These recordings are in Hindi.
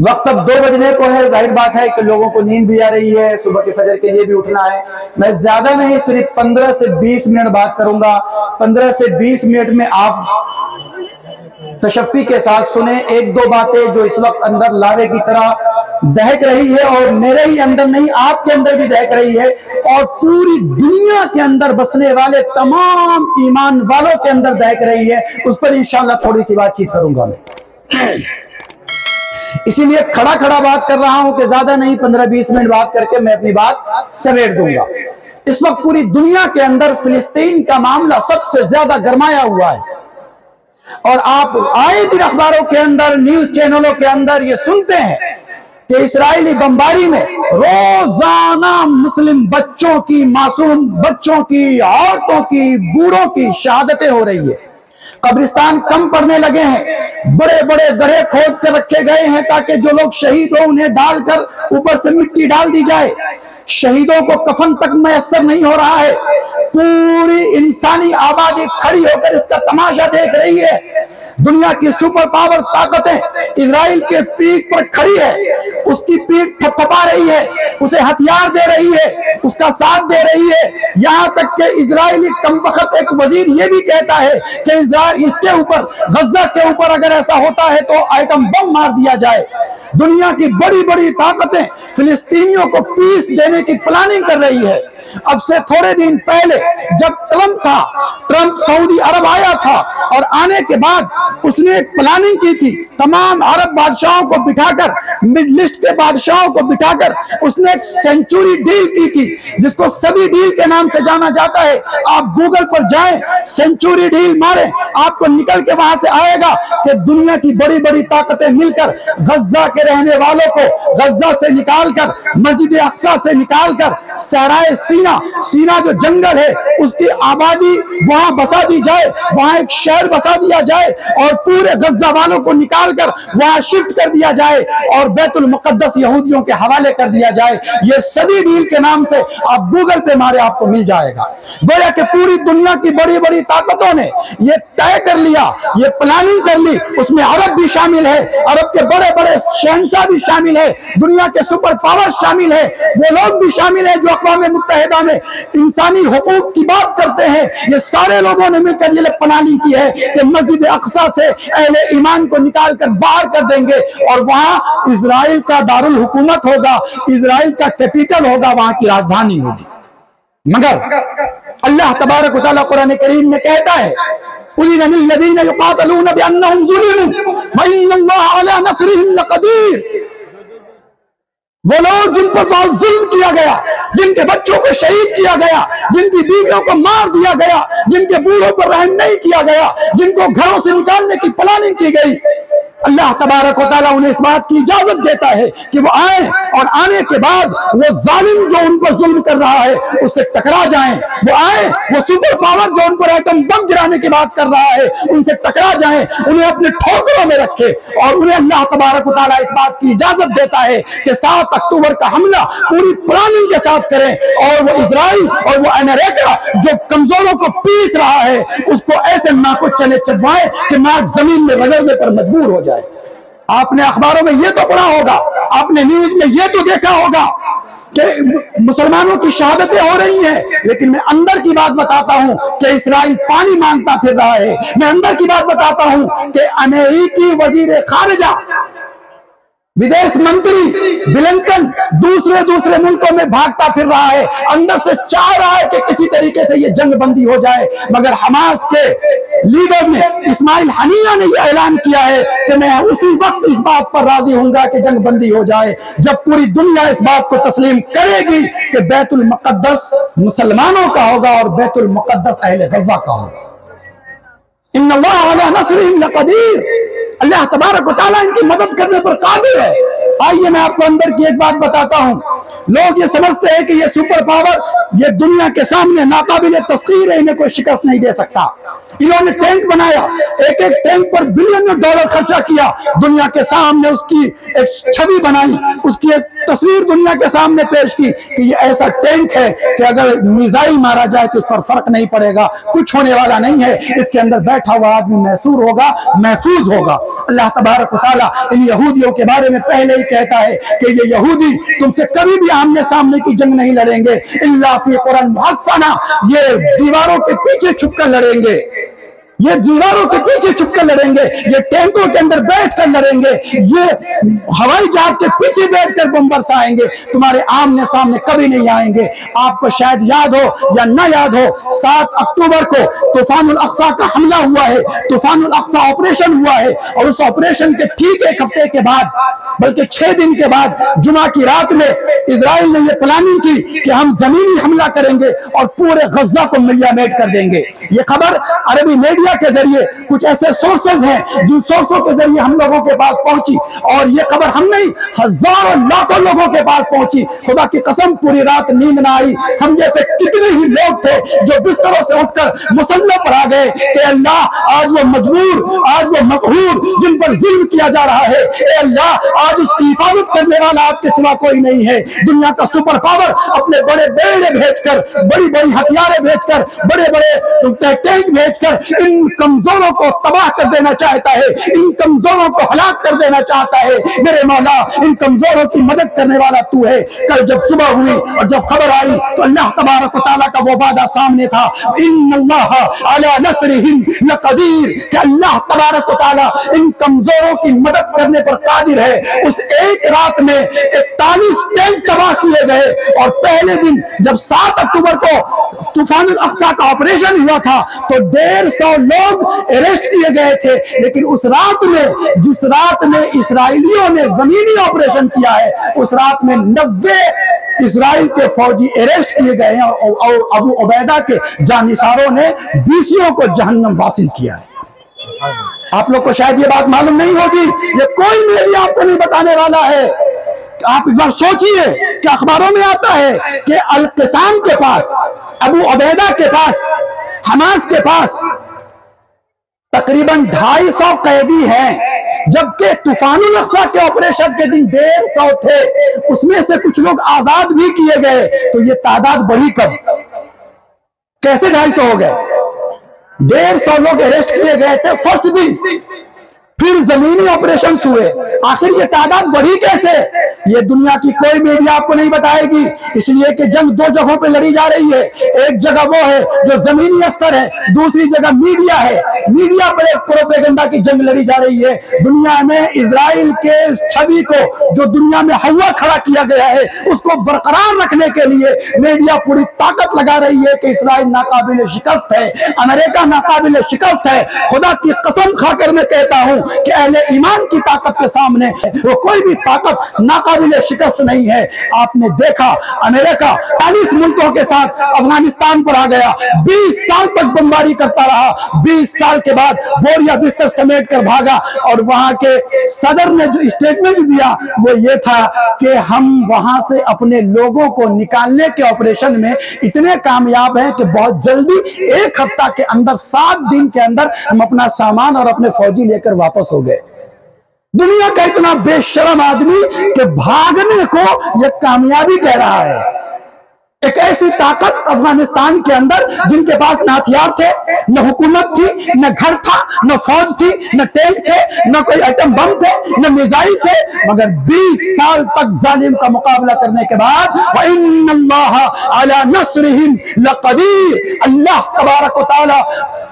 वक्त अब 2 बजने को है। जाहिर बात है कि लोगों को नींद भी आ रही है, सुबह के फजर के लिए भी उठना है। मैं ज्यादा नहीं, सिर्फ 15 से 20 मिनट बात करूंगा। 15 से 20 मिनट में आप तशफ़ी के साथ सुने एक दो बातें जो इस वक्त अंदर लावे की तरह दहक रही है, और मेरे ही अंदर नहीं, आपके अंदर भी दहक रही है, और पूरी दुनिया के अंदर बसने वाले तमाम ईमान वालों के अंदर दहक रही है। उस पर इंशाअल्लाह थोड़ी सी बातचीत करूंगा मैं, इसीलिए खड़ा खड़ा बात कर रहा हूं कि ज्यादा नहीं, 15-20 मिनट बात करके मैं अपनी बात समेट दूंगा। इस वक्त पूरी दुनिया के अंदर फिलिस्तीन का मामला सबसे ज्यादा गरमाया हुआ है, और आप आए दिन अखबारों के अंदर, न्यूज चैनलों के अंदर ये सुनते हैं कि इस्राएली बमबारी में रोजाना मुस्लिम बच्चों की, मासूम बच्चों की, औरतों की, बूढ़ों की शहादतें हो रही है। कब्रिस्तान कम पड़ने लगे हैं, बड़े बड़े गड्ढे खोद कर रखे गए हैं ताकि जो लोग शहीद हो उन्हें डालकर ऊपर से मिट्टी डाल दी जाए। शहीदों को कफन तक मैसर नहीं हो रहा है। पूरी इंसानी आबादी खड़ी होकर इसका तमाशा देख रही है। दुनिया की सुपर पावर ताकतें इजराइल के पीठ पर खड़ी है, उसकी पीठ थपथपा रही है, उसे हथियार दे रही है, उसका साथ दे रही है। यहां तक कि इजरायली कमबख्त एक वजीर ये भी कहता है कि इजराइल इसके ऊपर, गजा के ऊपर अगर ऐसा होता है तो आइटम बम मार दिया जाए। दुनिया की बड़ी बड़ी ताकतें फिलिस्तीनियों को पीस देने की प्लानिंग कर रही है। अब से थोड़े दिन पहले जब ट्रंप सऊदी अरब आया था, और आने के बाद उसने एक प्लानिंग की थी, तमाम अरब बादशाहों को बिठाकर, मिडल ईस्ट के बादशाहों को बिठाकर उसने एक सेंचुरी डील की थी, जिसको सदी डील के नाम से जाना जाता है। आप गूगल पर जाएं, सेंचुरी डील मारें, आपको निकल के वहां से आएगा कि दुनिया की बड़ी बड़ी ताकतें मिलकर गजा के रहने वालों को गजा से निकालकर, मस्जिद अक्सा से निकालकर, सहराए सीना जो जंगल है उसकी आबादी वहां बसा दी जाए, वहां एक शहर बसा दिया जाए, और पूरे गजा वालों को निकालकर वहां शिफ्ट कर दिया जाए और बैतुल मुकद्दस यहूदियों के हवाले कर दिया जाए। ये सदी डील के नाम से आप गूगल पे मारे, आपको मिल जाएगा। गोया कि पूरी दुनिया की बड़ी बड़ी ताकतों ने ये तय कर लिया, ये प्लानिंग कर ली, उसमें अरब भी शामिल है, अरब के बड़े बड़े शहंशाह भी शामिल है, दुनिया के सुपर पावर शामिल है, वो लोग भी शामिल है जो अक़वाम मुत्तहिदा में इंसानी हुकूक की बात करते हैं। ये सारे लोगों ने मिलकर ये प्लानिंग की है कि मस्जिद अक्सा से अहले ईमान को निकालकर बाहर कर देंगे, और वहां इजराइल का दारुल हुकूमत होगा, इजराइल का कैपिटल होगा, वहां की राजधानी होगी। मगर अल्लाह तबारक व तआला कुरान करीम में कहता है, उलिल्लज़ीना युक़ातलूना बिअन्नहुम ज़ुलिमू व इन्नल्लाहा अला नस्रिहिम लक़दीर। वो लोग जिन पर बहुत जुल्म किया गया, जिनके बच्चों को शहीद किया गया, जिनकी बीवियों को मार दिया गया, जिनके बूढ़ों पर रहम नहीं किया गया, जिनको घरों से निकालने की प्लानिंग की गई, अल्लाह तबारक व तआला उन्हें इस बात की इजाजत देता है कि वो आए, और आने के बाद वो जालिम जो उन पर जुल्म कर रहा है उससे टकरा जाएं। वो आए, वो सुपर पावर जो उन पर एटम बम गिराने की बात कर रहा है उनसे टकरा जाएं, उन्हें अपने ठोकरों में रखे, और उन्हें अल्लाह तबारक व तआला इस बात की इजाजत देता है कि 7 अक्टूबर का हमला पूरी प्लानिंग के साथ करें, और वो इजराइल और वो अमेरिका जो कमजोरों को पीस रहा है उसको ऐसे नाको चने चबवाए कि नाक जमीन में रगड़ने पर मजबूर हो जाए। आपने अखबारों में ये तो पढ़ा होगा, आपने न्यूज में ये तो देखा होगा कि मुसलमानों की शहादतें हो रही हैं, लेकिन मैं अंदर की बात बताता हूं कि इस्राइल पानी मांगता फिर रहा है। मैं अंदर की बात बताता हूं कि अमेरिकी वजीर खारिजा, विदेश मंत्री ब्लिंकन दूसरे मुल्कों में भागता फिर रहा है, अंदर से चाह रहा है कि किसी तरीके से ये जंग बंदी हो जाए। मगर हमास के लीडर ने, इस्माइल हनिया ने यह ऐलान किया है कि मैं उसी वक्त इस बात पर राजी होऊंगा कि जंग बंदी हो जाए जब पूरी दुनिया इस बात को तस्लीम करेगी कि बैतुल मुकद्दस मुसलमानों का होगा और बैतुल मुकद्दस अहले गजा का होगा। इन्नल्लाह अला नस्रिहिम लक़दीर। अल्लाह तबारक व तआला इनकी मदद करने पर कादिर है। आइए मैं आपको अंदर की एक बात बताता हूं। लोग ये समझते हैं कि ये सुपर पावर, ये दुनिया के सामने नाकाबिल तस्खीर है, इन्हें कोई शिकस्त नहीं दे सकता। इन्होंने टैंक बनाया, एक एक टैंक पर बिलियन डॉलर खर्चा किया, दुनिया के सामने उसकी एक छवि बनाई, उसकी एक तस्वीर दुनिया के सामने पेश की कि ये ऐसा टैंक है कि अगर मिसाइल मारा जाए तो इस पर फर्क नहीं पड़ेगा, कुछ होने वाला नहीं है, इसके अंदर बैठा हुआ आदमी महसूर होगा, महफूज होगा। अल्लाह तबारक व तआला इन यहूदियों के बारे में पहले ही कहता है कि ये यहूदी तुमसे कभी भी आमने सामने की जंग नहीं लड़ेंगे, इल्ला फी कुरन मुहस्सना, ये दीवारों के पीछे छुपकर लड़ेंगे, ये दीवारों के पीछे छुपकर लड़ेंगे, ये टैंकों के अंदर बैठकर लड़ेंगे, ये हवाई जहाज के पीछे बैठकर बम बरसाएंगे, तुम्हारे आमने सामने कभी नहीं आएंगे। आपको शायद याद हो या ना याद हो, 7 अक्टूबर को तूफानुल अक्सा का हमला हुआ है, तूफानुल अक्सा ऑपरेशन हुआ है, और उस ऑपरेशन के ठीक एक हफ्ते के बाद, बल्कि 6 दिन के बाद, जुमा की रात में इजराइल ने यह प्लानिंग की कि हम जमीनी हमला करेंगे और पूरे गजा को मिलियामेट कर देंगे। ये खबर अरबी मीडिया के जरिए, कुछ ऐसे सोर्सेज हैं जिन सोर्सों के जरिए हम लोगों के पास पहुंची, और ये खबर हम नहीं, हजारों लाखों लोगों के पास पहुंची। खुदा की कसम पूरी रात नींद ना आई। हम जैसे कितने ही लोग थे जो बिस्तरों से उठकर मुसल्ले पर आ गए कि अल्लाह आज वो मजबूर, आज वो मकहूर जिन पर जुल्म किया जा रहा है, ए अल्लाह आज उसकी हिफाजत करने वाला आपके सिवा कोई नहीं है। दुनिया का सुपर पावर अपने बड़े बेड़े भेजकर, बड़ी बड़ी हथियारें भेजकर, बड़े बड़े टैंक भेजकर इन कमजोरों को तबाह कर देना चाहता है, इन कमजोरों को हलाक कर देना चाहता है। मेरे मौला, इन कमजोरों की मदद करने वाला तू है। कल जब सुबह हुई और जब खबर आई तो अल्लाह तबारक व तआला का वो वादा सामने था, इन्नल्लाह अला नस्रिहिम लक़दीर, कि अल्लाह तबारक व तआला इन कमजोरों की मदद करने पर कादिर है। उस एक रात में 41 टैंक तबाह किए गए, और पहले दिन जब 7 अक्टूबर को तूफानुल अक्सा का ऑपरेशन हुआ था तो 150 लोग अरेस्ट किए गए थे। लेकिन उस रात में, जिस रात में इसराइलियों ने जमीनी ऑपरेशन किया है, उस रात में 90 इसराइल के फौजी अरेस्ट किए गए हैं, और अबू उबैदा के जानिसारों ने 20 को जहन्नम वासिल किया है। आप लोग को शायद ये बात मालूम नहीं होगी, ये कोई मेरी आपको नहीं बताने वाला है। आप एक बार सोचिए कि अखबारों में आता है कि अल-क़िसाम के पास, अबू उबैदा के पास, हमास के पास तकरीबन 250 कैदी हैं, जबकि तूफानुल अक्सा के ऑपरेशन के दिन 150 थे, उसमें से कुछ लोग आजाद भी किए गए। तो ये तादाद बढ़ी कब, कैसे 250 हो गए? 150 लोग अरेस्ट किए गए थे फर्स्ट दिन, फिर जमीनी ऑपरेशन हुए, आखिर ये तादाद बढ़ी कैसे? ये दुनिया की कोई मीडिया आपको नहीं बताएगी, इसलिए कि जंग 2 जगहों पे लड़ी जा रही है। एक जगह वो है जो जमीनी स्तर है, दूसरी जगह मीडिया है। मीडिया पर एक प्रोपेगेंडा की जंग लड़ी जा रही है। दुनिया में इजराइल के छवि को, जो दुनिया में हवा खड़ा किया गया है, उसको बरकरार रखने के लिए मीडिया पूरी ताकत लगा रही है कि इजराइल नाकाबिल शिकस्त है, अमेरिका नाकाबिल शिकस्त है। खुदा की कसम खाकर मैं कहता हूं कि अहले ईमान की ताकत के सामने वो कोई भी ताकत नाकाबिल शिकस्त नहीं है। आपने देखा अमेरिका 40 मुल्कों के साथ अफगानिस्तान पर आ गया, 20 साल तक बमबारी करता रहा, 20 साल के बाद बोरिया बिस्तर समेट कर भागा, और वहां के सदर ने जो स्टेटमेंट दिया वो ये था कि हम वहां से अपने लोगों को निकालने के ऑपरेशन में इतने कामयाब हैं कि बहुत जल्दी 1 हफ्ता के अंदर, 7 दिन के अंदर हम अपना सामान और अपने फौजी लेकर वापस हो गए। दुनिया का इतना बेशरम आदमी कि भागने को यह कामयाबी कह रहा है। एक ऐसी ताकत अफगानिस्तान के अंदर जिनके पास न हथियार थे, न हुकूमत थी, न घर था, न फौज थी, न टैंक थे, न कोई आइटम बम थे, न मिसाइल थे, मगर 20 साल तक जालिम का मुकाबला करने के बाद व इन्नल्लाह अला नस्रिहिम लक़दीर, अल्लाह तबारक व तआला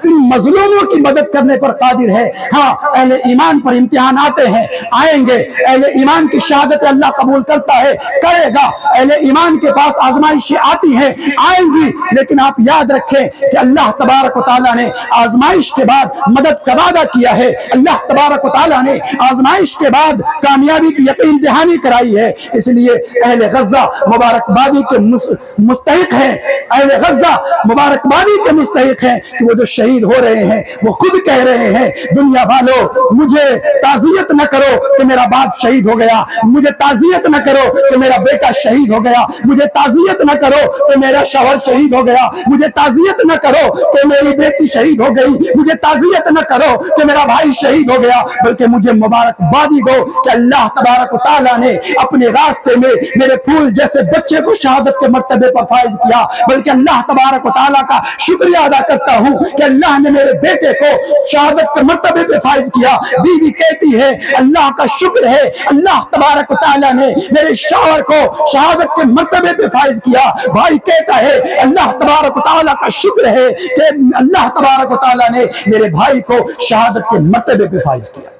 इन मजलूमों की मदद करने पर कादिर है। हाँ, अहले ईमान पर इम्तिहान आते हैं, आएंगे। अहले ईमान की शहादत अल्लाह कबूल करता है, करेगा। अहले ईमान के पास आजमाइश आती हैं, आएंगी, लेकिन आप याद रखें कि अल्लाह तबारक व तआला ने आजमाइश के बाद मदद का वादा किया है। अल्लाह तबारक व तआला ने आजमाइश के बाद कामयाबी की यकीन दहानी कराई है। इसलिए अहले गज़ा मुबारकबादी के मुस्तहिक हैं, अहले गज़ा मुबारकबादी के मुस्तहिक हैं कि वो जो शहीद हो रहे हैं वो खुद कह रहे हैं, दुनिया वालों मुझे ताज़ियत न करो कि मेरा बाप शहीद हो गया, मुझे ताज़ियत न करो कि मेरा बेटा शहीद हो गया, मुझे ताज़ियत न करो कि मेरा शौहर शहीद हो गया, मुझे ताज़ियत न करो कि मेरी बेटी शहीद हो गई, मुझे ताज़ियत न करो कि मेरा भाई शहीद हो गया, बल्कि मुझे मुबारकबादी दो कि अल्लाह तबारक व तआला ने अपने रास्ते में मेरे फूल जैसे बच्चे को शहादत के मर्तबे पर फाइज किया। बल्कि अल्लाह तबारक व तआला का शुक्रिया अदा करता हूं कि अल्लाह ने मेरे बेटे को शहादत के मर्तबे पे फाइज किया। बीवी कहती है अल्लाह का शुक्र है, अल्लाह तबारक व तआला ने मेरे शौहर को शहादत के मर्तबे पे फाइज किया। भाई कहता है अल्लाह तबारक व तआला का शुक्र है कि अल्लाह तबारक व तआला ने मेरे भाई को शहादत के मर्तबे पे फाइज किया।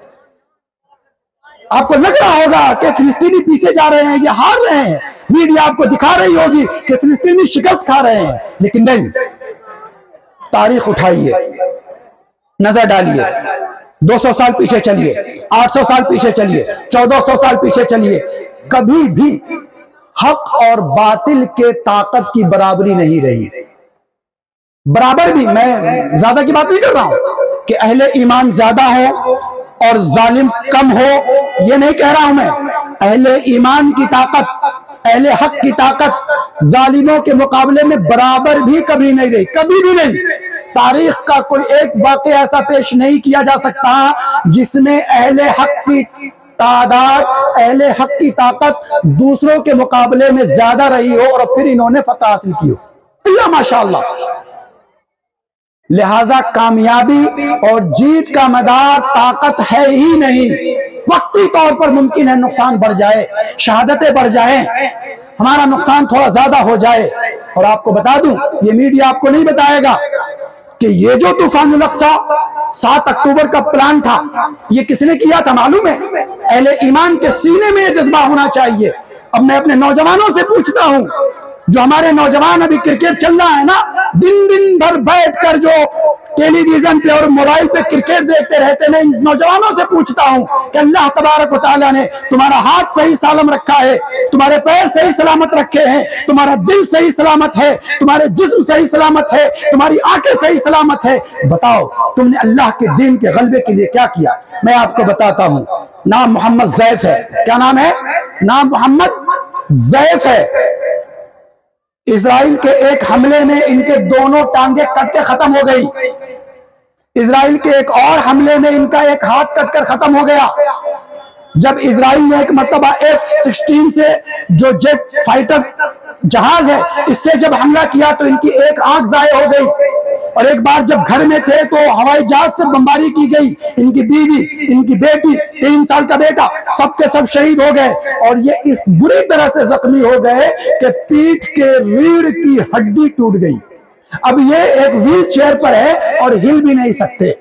आपको लग रहा होगा कि फिलिस्तीनी पीछे जा रहे हैं, ये हार रहे हैं, मीडिया आपको दिखा रही होगी कि फिलिस्तीनी शिकस्त खा रहे हैं, लेकिन नहीं। तारीख उठाइए, नजर डालिए, 200 साल पीछे चलिए, 800 साल पीछे चलिए, 1400 साल पीछे चलिए, कभी भी हक और बातिल के ताकत की बराबरी नहीं रही। बराबर भी, मैं ज्यादा की बात नहीं कर रहा हूं कि अहले ईमान ज्यादा हो और जालिम कम हो, ये नहीं कह रहा हूं मैं। अहले ईमान की ताकत, अहले हक की ताकत जालिमों के मुकाबले में बराबर भी कभी नहीं रही, कभी भी नहीं। तारीख का कोई एक वाक़या ऐसा पेश नहीं किया जा सकता जिसमें अहले हक की तादाद, अहले हक की ताकत दूसरों के मुकाबले में ज्यादा रही हो और फिर इन्होंने फतह हासिल की हो, इल्ला माशाअल्लाह। लिहाजा कामयाबी और जीत का मदार ताकत है ही नहीं। वक्ती तौर पर मुमकिन है नुकसान बढ़ जाए, शहादतें बढ़ जाए, हमारा नुकसान थोड़ा ज्यादा हो जाए। और आपको बता दूं, ये मीडिया आपको नहीं बताएगा कि ये जो तूफानुल अक्सा 7 अक्टूबर का प्लान था, ये किसने किया था मालूम है? अहले ईमान के सीने में ये जज्बा होना चाहिए। अब मैं अपने नौजवानों से पूछता हूं, जो हमारे नौजवान अभी क्रिकेट चल रहा है ना, दिन दिन भर बैठकर जो टेलीविजन पे और मोबाइल पे क्रिकेट देखते रहते, मैं इन नौजवानों से पूछता हूं कि अल्लाह तबारक व तआला ने तुम्हारा हाथ सही सलामत रखा है, तुम्हारे पैर सही सलामत रखे हैं, तुम्हारा दिल सही सलामत है, तुम्हारे जिस्म सही सलामत है, तुम्हारी आंखें सही सलामत है, बताओ तुमने अल्लाह के दीन के गलबे के लिए क्या किया? मैं आपको बताता हूं। नाम मोहम्मद ज़ैफ है। क्या नाम है? नाम मोहम्मद ज़ैफ है। इजराइल के एक हमले में इनके दोनों टांगे कट के खत्म हो गई। इजराइल के एक और हमले में इनका एक हाथ कटकर खत्म हो गया। जब इजराइल ने एक मर्तबा F-16 से जो जेट फाइटर जहाज है, इससे जब हमला किया तो इनकी एक आंख जाये हो गई। और एक बार जब घर में थे तो हवाई जहाज से बमबारी की गई। इनकी बीवी, इनकी बेटी, 3 साल का बेटा, सबके सब शहीद हो गए। और ये इस बुरी तरह से जख्मी हो गए कि पीठ के रीढ़ की हड्डी टूट गई। अब ये एक व्हील चेयर पर है और हिल भी नहीं सकते।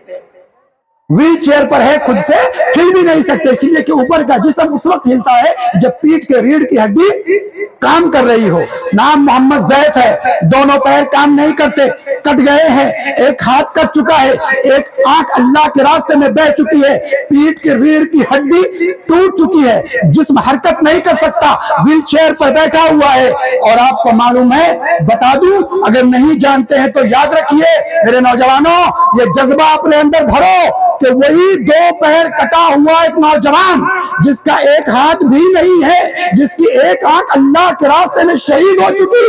व्हील चेयर पर है, खुद से हिल भी नहीं सकते, इसलिए कि ऊपर का जिस्म उस वक्त हिलता है जब पीठ के रीढ़ की हड्डी काम कर रही हो। नाम मोहम्मद ज़ैफ है। दोनों पैर काम नहीं करते, कट गए हैं, एक हाथ कट चुका है, एक आंख अल्लाह के रास्ते में बह चुकी है, पीठ के रीढ़ की हड्डी टूट चुकी है, जिस्म हरकत नहीं कर सकता, व्हील चेयर पर बैठा हुआ है। और आपको मालूम है, बता दूं, अगर नहीं जानते हैं तो याद रखिए मेरे नौजवानों, ये जज्बा अपने अंदर भरो कि वही 2 पैर कटा हुआ एक नौजवान जिसका एक हाथ भी नहीं है, जिसकी एक आंख अल्लाह के रास्ते में शहीद हो चुकी,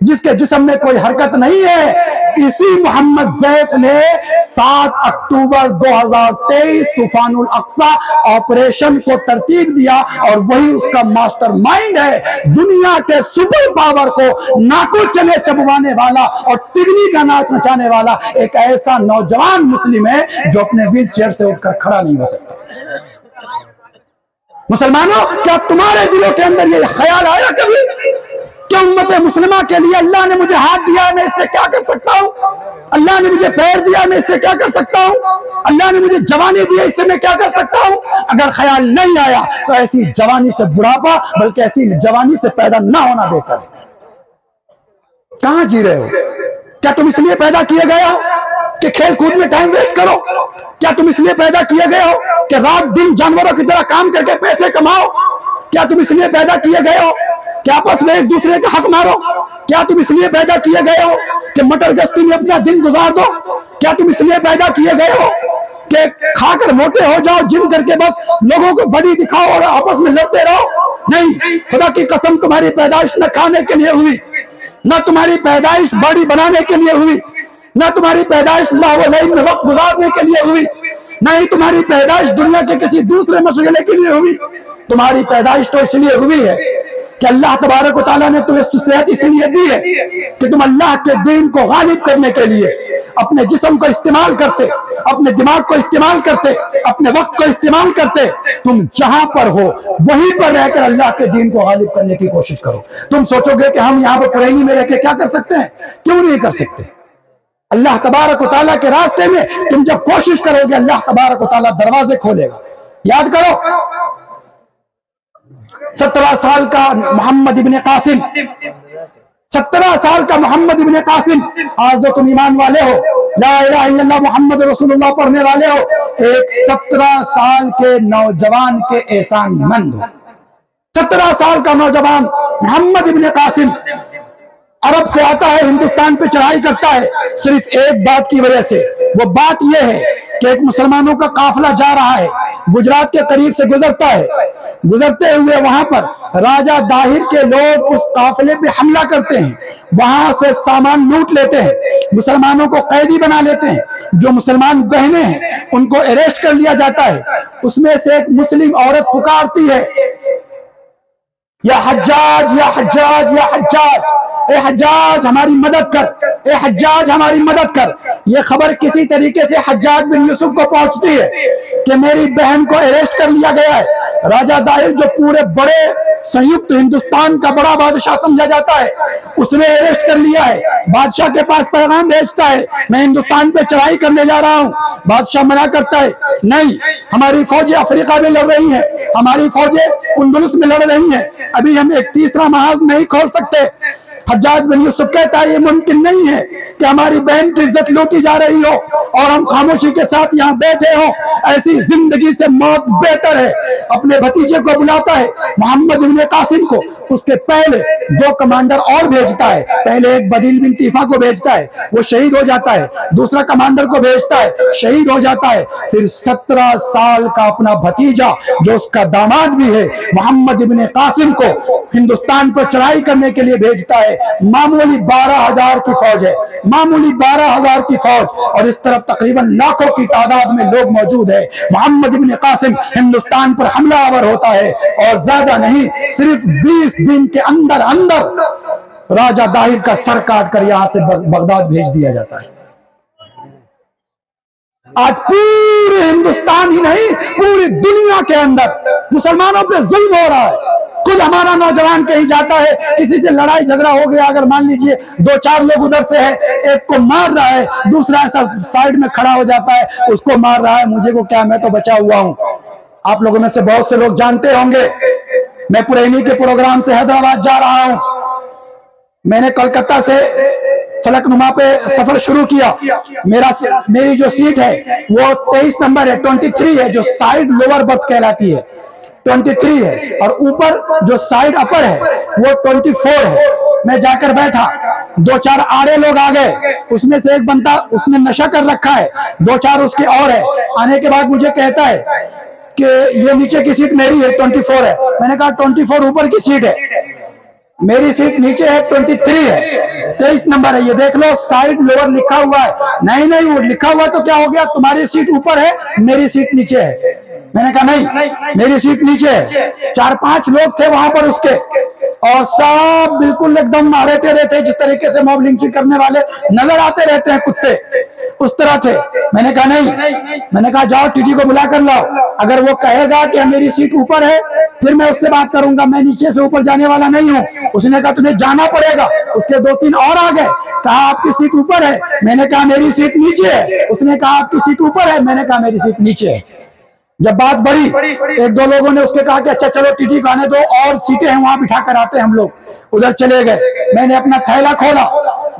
जिसके जिस्म में कोई हरकत नहीं है, इसी मोहम्मद ज़ैफ ने 7 अक्टूबर 2023 तूफानुल अक्सा ऑपरेशन को तरतीब दिया और वही उसका मास्टरमाइंड है। दुनिया के सुपर पावर को नाको चने चबवाने वाला और तिगनी का नाच नचाने वाला एक ऐसा नौजवान मुस्लिम है जो अपने व्हील चेयर से उठकर खड़ा नहीं हो सकता। मुसलमानों, क्या तुम्हारे दिलों के अंदर ये ख्याल आया कभी कि उम्मत मुस्लिमा के लिए अल्लाह ने मुझे हाथ दिया, मैं इससे क्या कर सकता हूं? अल्लाह ने मुझे पैर दिया, मैं इससे क्या कर सकता हूं? अल्लाह ने मुझे जवानी दी, इससे मैं क्या कर सकता हूं? अगर ख्याल नहीं आया तो ऐसी जवानी से बुढ़ापा, बल्कि ऐसी जवानी से पैदा ना होना बेहतर है। कहां जी रहे हो? क्या तुम इसलिए पैदा किए गए हो कि खेल कूद में टाइम वेस्ट करो? क्या तुम इसलिए पैदा किए गए हो कि रात दिन जानवरों की तरह काम करके पैसे कमाओ? क्या तुम इसलिए पैदा किए गए हो कि आपस में एक दूसरे के हक मारो? क्या तुम इसलिए पैदा किए गए हो कि मटर गश्ती में अपना दिन गुजार दो? क्या तुम इसलिए पैदा किए गए हो कि खाकर मोटे हो जाओ, जिम करके बस लोगों को बड़ी दिखाओ और आपस में लड़ते रहो? नहीं, खुदा की कसम, तुम्हारी पैदाइश न खाने के लिए हुई, न तुम्हारी पैदाइश बॉडी बनाने के लिए हुई, न तुम्हारी पैदाइश लाहौल में वक्त गुजारने के लिए हुई, न ही तुम्हारी पैदाइश दुनिया के किसी दूसरे मशगले के लिए हुई। तुम्हारी पैदाइश तो इसलिए हुई है कि अल्लाह तबारक व तआला ने तुम्हें सेहत इसलिए दी है कि तुम अल्लाह के दीन को गालिब करने के लिए अपने जिस्म को इस्तेमाल करते, अपने दिमाग को इस्तेमाल करते, अपने वक्त को इस्तेमाल करते, तुम जहां पर हो वहीं पर रहकर अल्लाह के दीन को गालिब करने की कोशिश करो। तुम सोचोगे कि हम यहाँ पर पुरैनी में रहकर क्या कर सकते हैं? क्यों नहीं कर सकते? अल्लाह तबारक व तआला के रास्ते में तुम जब कोशिश करोगे, अल्लाह तबारक व तआला दरवाजे खोलेगा। याद करो, 17 साल का मोहम्मद इब्ने कासिम, 17 साल का मोहम्मद इब्ने कासिम, आज जो तुम ईमान वाले हो, ला इलाहा इल्लल्लाह मोहम्मद रसूलुल्लाह पढ़ने वाले हो, एक 17 साल के नौजवान के एहसानमंद हो। 17 साल का नौजवान मोहम्मद इब्ने कासिम अरब से आता है, हिंदुस्तान पे चढ़ाई करता है, सिर्फ एक बात की वजह से। वो बात यह है कि एक मुसलमानों का काफिला जा रहा है, गुजरात के करीब से गुजरता है। गुजरते हुए वहां पर राजा दाहिर के लोग उस काफिले पे हमला करते हैं, वहां से सामान लूट लेते हैं, मुसलमानों को कैदी बना लेते हैं। जो मुसलमान बहनें हैं उनको अरेस्ट कर लिया जाता है। उसमें से एक मुस्लिम औरत पुकारती है, या हज्जाज, या हज्जाज, या हज्जाज, ए हज्जाज हमारी मदद कर, ए हज्जाज हमारी मदद कर। यह खबर किसी तरीके से हज्जाज बिन यूसुफ को पहुंचती है कि मेरी बहन को अरेस्ट कर लिया गया है। राजा दाहिर, जो पूरे बड़े संयुक्त हिंदुस्तान का बड़ा बादशाह समझा जाता है, उसने अरेस्ट कर लिया है। बादशाह के पास पैगाम भेजता है, मैं हिंदुस्तान पे चढ़ाई करने जा रहा हूँ। बादशाह मना करता है, नहीं, हमारी फौजें अफ्रीका में लड़ रही हैं, हमारी फौजें उंदुलुस में लड़ रही हैं, अभी हम एक तीसरा महाज नहीं खोल सकते। हज्जाज बिन यूसुफ कहता है, ये मुमकिन नहीं है कि हमारी बहन की इज्जत लूटी जा रही हो और हम खामोशी के साथ यहाँ बैठे हो, ऐसी जिंदगी से मौत बेहतर है। अपने भतीजे को बुलाता है, मोहम्मद इब्ने कासिम को। उसके पहले 2 कमांडर और भेजता है। पहले एक बदील बिन तीफा को भेजता है, वो शहीद हो जाता है। दूसरा कमांडर को भेजता है, शहीद हो जाता है। फिर 17 साल का अपना भतीजा, जो उसका दामाद भी है, मोहम्मद इब्ने कासिम को हिंदुस्तान पर चढ़ाई करने के लिए भेजता है। मामूली 12,000 की फौज है, मामूली 12,000 की फौज, और इस तरफ तकरीबन लाखों की तादाद में लोग मौजूद है। मोहम्मद इब्ने कासिम हिंदुस्तान पर हमलावर होता है और ज्यादा नहीं, सिर्फ 20 दिन के अंदर अंदर राजा दाहिर का सर काट कर यहां से बगदाद भेज दिया जाता है। आज पूरे हिंदुस्तान ही नहीं, पूरी दुनिया के अंदर मुसलमानों पे जुल्म हो रहा है। खुद हमारा नौजवान कहीं जाता है, किसी से लड़ाई झगड़ा हो गया, अगर मान लीजिए 2-4 लोग उधर से है, एक को मार रहा है, दूसरा ऐसा साइड में खड़ा हो जाता है, उसको मार रहा है, मुझे को क्या, मैं तो बचा हुआ हूं। आप लोगों में से बहुत से लोग जानते होंगे, मैं पुरैनी के प्रोग्राम से हैदराबाद जा रहा हूं। मैंने कोलकाता से फलकनुमा पे सफर शुरू किया। मेरी जो सीट है वो 23 नंबर है, 23 है, जो साइड लोअर बर्थ कहलाती है, 23 है, और ऊपर जो साइड अपर है वो 24 है। मैं जाकर बैठा, 2-4 आड़े लोग आ गए, उसमें से एक बंदा, उसने नशा कर रखा है, 2-4 उसके और है। आने के बाद मुझे कहता है कि ये नीचे की सीट मेरी है, 24 है। मैंने कहा 24 ऊपर की सीट है, मेरी सीट नीचे है, 23 है, 23 नंबर है, ये देख लो, साइड लोअर लिखा हुआ है। नहीं नहीं, वो लिखा हुआ तो क्या हो गया, तुम्हारी सीट ऊपर है, मेरी सीट नीचे है। मैंने कहा नहीं, मेरी सीट नीचे है। 4-5 लोग थे वहां पर उसके, और सब बिल्कुल एकदम मारे टेढ़े थे, जिस तरीके से मॉब लिंचिंग करने वाले नजर आते रहते हैं कुत्ते, उस तरह थे। मैंने कहा नहीं, मैंने कहा जाओ टीटी को बुला कर लाओ, अगर वो कहेगा कि मेरी सीट ऊपर है फिर मैं उससे बात करूंगा, मैं नीचे से ऊपर जाने वाला नहीं हूँ। उसने कहा तुम्हें जाना पड़ेगा। उसके 2-3 और आ गए, कहा आपकी सीट ऊपर है, मैंने कहा मेरी सीट नीचे है। उसने कहा आपकी सीट ऊपर है, मैंने कहा मेरी सीट नीचे है। जब बात बढ़ी, 1-2 लोगों ने उसके कहा कि अच्छा चलो टीटी को आने दो, और सीटें हैं वहां बिठा कर आते हैं हम लोग। उधर चले गए, मैंने अपना थैला खोला,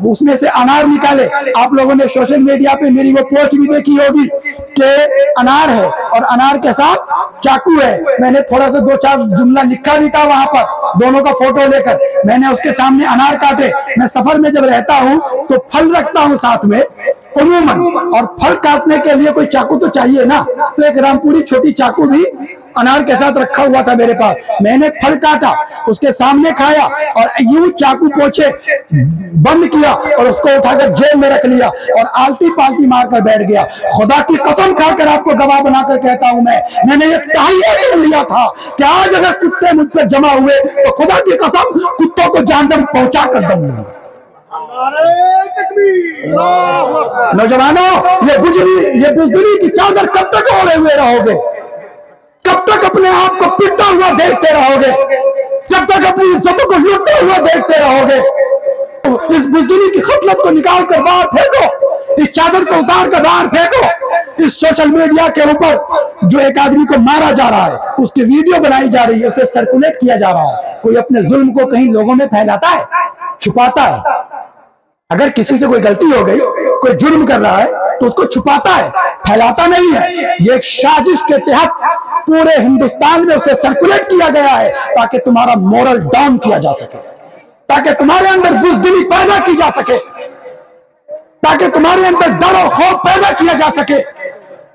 उसमें से अनार निकाले। आप लोगों ने सोशल मीडिया पे मेरी वो पोस्ट भी देखी होगी कि अनार है और अनार के साथ चाकू है। मैंने थोड़ा सा 2-4 जुमला लिखा भी था वहां पर, दोनों का फोटो लेकर। मैंने उसके सामने अनार काटे। मैं सफर में जब रहता हूं तो फल रखता हूं साथ में उमूमन, और फल काटने के लिए कोई चाकू तो चाहिए ना, तो एक रामपुरी छोटी चाकू भी अनार के साथ रखा हुआ था मेरे पास। मैंने फल काटा, उसके सामने खाया और यूं चाकू पोछे बंद किया और उसको उठाकर जेब में रख लिया और आलती पालती मारकर बैठ गया। खुदा की कसम खाकर आपको गवाह बनाकर कहता हूं मैंने ये तहैया कर लिया था कि आज अगर कुत्ते मुझ पर जमा हुए तो खुदा की कसम कुत्तों को जहन्नम पहुंचा कर दूंगा। नौजवानों, ये बुजदिली की चादर कब तक ओढ़े हुए रहोगे? कब तक अपने आप को पिटता हुआ देखते रहोगे? जब तक अपनी इज्जतों को लूटते हुए देखते रहोगे? इस बुजदिली की खसलत को निकाल कर बाहर फेंको, इस चादर को उतार कर बाहर फेंको। इस सोशल मीडिया के ऊपर जो एक आदमी को मारा जा रहा है, उसकी वीडियो बनाई जा रही है, उसे सर्कुलेट किया जा रहा है। कोई अपने जुल्म को कहीं लोगों में फैलाता है, छुपाता है। अगर किसी से कोई गलती हो गई, कोई जुर्म कर रहा है तो उसको छुपाता है, फैलाता नहीं है। ये एक साजिश के तहत पूरे हिंदुस्तान में उसे सर्कुलेट किया गया है ताकि तुम्हारा मोरल डाउन किया जा सके, ताकि तुम्हारे अंदर बुज़दिली पैदा की जा सके, ताकि तुम्हारे अंदर डर और खौफ पैदा किया जा सके,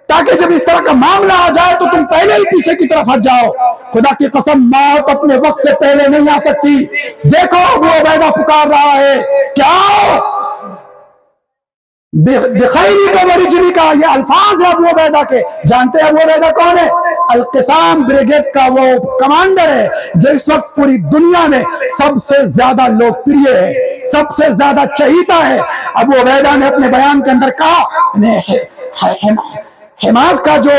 ताकि जब इस तरह का मामला आ जाए तो तुम पहले ही पीछे की तरफ हट जाओ। खुदा की कसम, मौत अपने वक्त से पहले नहीं आ सकती। देखो अबू उबैदा पुकार रहा है, क्या बिखैरी का वरिजनी का ये अल्फाज है अबू उबैदा के। जानते हैं अबू उबैदा कौन है? अल-क़िसाम ब्रिगेड का वो कमांडर है जो इस वक्त पूरी दुनिया में सबसे ज्यादा लोकप्रिय है, सबसे ज्यादा चहीता है। अबू उबैदा ने अपने बयान के अंदर कहा, हमास का जो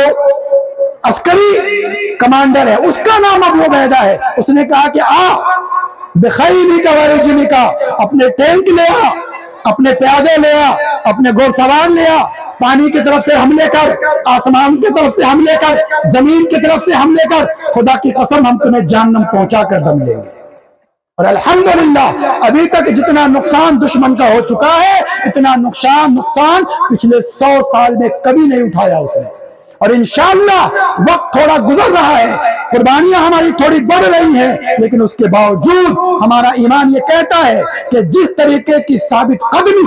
अस्करी कमांडर है उसका नाम अबू उबैदा है। उसने कहा कि बिखैरी का वरिजनी का, अपने टैंक ले आ, अपने प्यादे ले आ, अपने घोड़सवार ले आ, पानी की तरफ से हमले कर, आसमान की तरफ से हमले कर, जमीन की तरफ से हमले कर। खुदा की कसम, हम तुम्हें जहन्नम पहुंचा कर दम लेंगे। और अल्हम्दुलिल्लाह अभी तक जितना नुकसान दुश्मन का हो चुका है, इतना नुकसान पिछले 100 साल में कभी नहीं उठाया उसने। और इंशाअल्लाह वक्त थोड़ा गुजर रहा है, कुर्बानियां हमारी थोड़ी बढ़ रही हैं, लेकिन उसके बावजूद हमारा ईमान ये कहता है कि जिस तरीके की साबित कदमी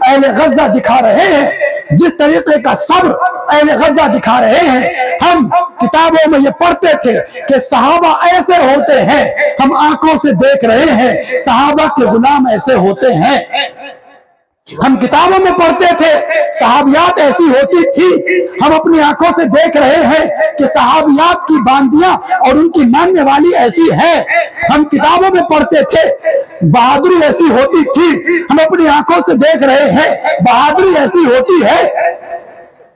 अहले गज़ा दिखा रहे हैं, जिस तरीके का सब्र अहले गज़ा दिखा रहे हैं, हम किताबों में ये पढ़ते थे कि सहाबा ऐसे होते हैं, हम आंखों से देख रहे हैं सहाबा के गुलाम ऐसे होते हैं। हम किताबों में पढ़ते थे सहाबियात ऐसी होती थी, हम अपनी आंखों से देख रहे हैं कि सहाबियात की बांदियां और उनकी मानने वाली ऐसी है। हम किताबों में पढ़ते थे बहादुरी ऐसी होती थी, हम अपनी आंखों से देख रहे हैं बहादुरी ऐसी होती है।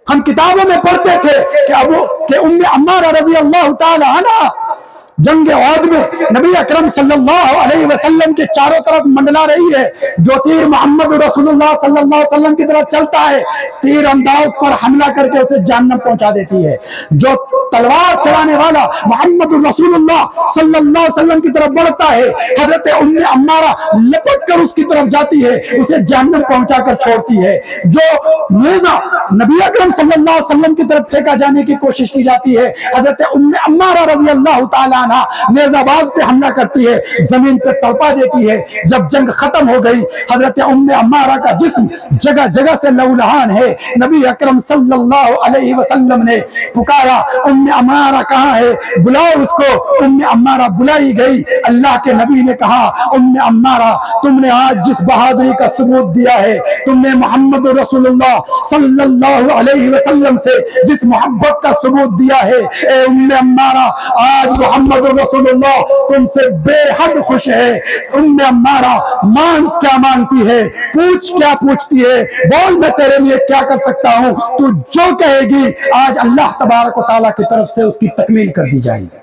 हम किताबों में पढ़ते थे कि उम्मे अम्मारा रज़ी अल्लाह ताला अन्हा जंग औद में नबी अकरम सल्लल्लाहु अलैहि वसल्लम के चारों तरफ मंडला रही है। जो तीर मोहम्मद रसूलुल्लाह सल्लल्लाहु अलैहि वसल्लम की तरफ चलता है, तीर अंदाज पर हमला करके उसे जहन्नम पहुंचा देती है। जो तलवार चलाने वाला मोहम्मद रसूलुल्लाह सल्लल्लाहु अलैहि वसल्लम की तरफ बढ़ता है, हजरत उम्मे अम्मारा लपट कर उसकी तरफ जाती है, उसे जहन्नम पहुंचा कर छोड़ती है। जो नेज़ा नबी अकरम सल्लल्लाहु अलैहि वसल्लम की तरफ फेंका जाने की कोशिश की जाती है, हजरत उम्मे अम्मारा रज़ी अल्लाह ताला नेज़ाबाज पे हमला करती है, जमीन पे तड़पा देती है। जब जंग खत्म हो गई, हजरत उम्मे अम्मारा का जिस्म जगह जगह से लहूलुहान है। नबी अकरम सल्लल्लाहु अलैहि वसल्लम ने पुकारा, उम्मे अम्मारा कहाँ है, बुलाओ उसको। उम्मे अम्मारा बुलाई गई। अल्लाह के नबी ने कहा, उम्मे अम्मारा तुमने आज जिस बहादुरी का सबूत दिया है, तुमने मोहम्मद रसूलुल्लाह सल्लल्लाहु अलैहि वसल्लम से जिस मोहब्बत का सबूत दिया है, ए उम्मे अम्मारा आज मोहम्मद रसूलुल्लाह तुमसे बेहद खुश है। उम्मे अम्मारा मांग क्या मांगती है, पूछ क्या पूछती है, बोल मैं तेरे लिए क्या कर सकता हूं। तू जो कहेगी आज अल्लाह तबारक व तआला की तरफ से उसकी तकमील कर दी जाएगी।